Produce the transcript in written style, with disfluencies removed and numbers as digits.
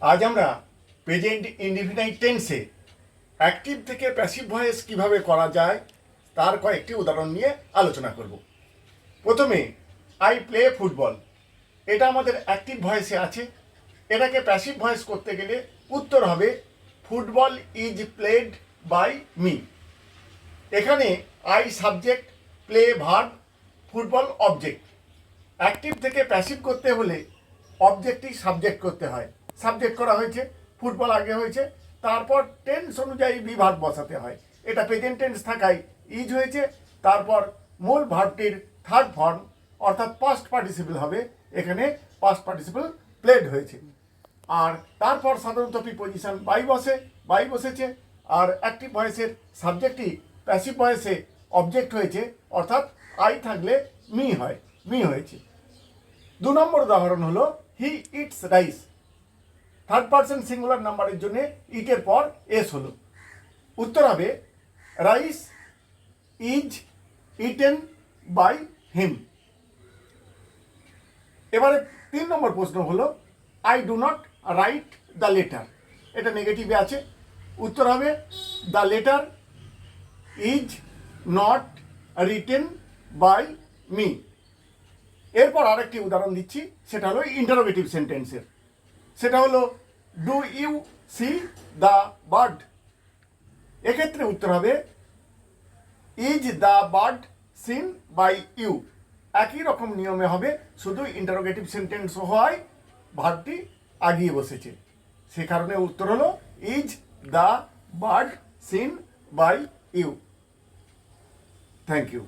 আজ আমরা present indefinite টেন্সে অ্যাক্টিভ থেকে প্যাসিভ ভয়েস কিভাবে করা যায় তার কয়েকটি উদাহরণ নিয়ে আলোচনা করব। প্রথমে আই প্লে ফুটবল, এটা আমাদের অ্যাক্টিভ ভয়েসে আছে। এটাকে প্যাসিভ ভয়েস করতে গেলে উত্তর হবে football is played by me. এখানে I subject, play verb, football object. Active থেকে প্যাসিভ করতে হলে অবজেক্টই সাবজেক্ট করতে হয়। সাবজেক্ট করা হয়েছে, ফুটবল আগে হয়েছে, তারপর টেন্স অনুযায়ী বি ভার্ব বসাতে হয়। এটা প্রেজেন্ট টেন্স থাকায় ইজ হয়েছে, তারপর মূল ভার্বটির থার্ড ফর্ম অর্থাৎ পাস্ট পার্টিসিপল হবে, এখানে পাস্ট পার্টিসিপল প্লেড হয়েছে। আর তারপর সাধারণত প্রিপোজিশন বাই বসেছে, আর অ্যাক্টিভ ভয়েসের সাবজেক্টই প্যাসিভ ভয়েসে অবজেক্ট হয়েছে, অর্থাৎ আই থাকলে মি হয়েছে। 2 নম্বর উদাহরণ হলো he eats rice. Third person singular নাম্বারের জন্য ইটের পর এস হলো। উত্তর হবে rice is eaten by him. এবারে 3 নম্বর প্রশ্ন হলো I do not write the letter. এটা নেগেটিভে আছে। উত্তর হবে the letter is not written by me. এরপর আরেকটি উদাহরণ দিচ্ছি, সেটা হলো ইন্টারোগেটিভ সেন্টেন্সের। সেটা হলো do you see the bird. এক্ষেত্রে উত্তর হবে is the bird seen by you. একই রকম নিয়মে হবে, শুধু ইন্টারোগেটিভ সেন্টেন্স হওয়ায় ভার্বটি আগিয়ে বসেছে। সে কারণে উত্তর হলো is the bird seen by you. Thank you.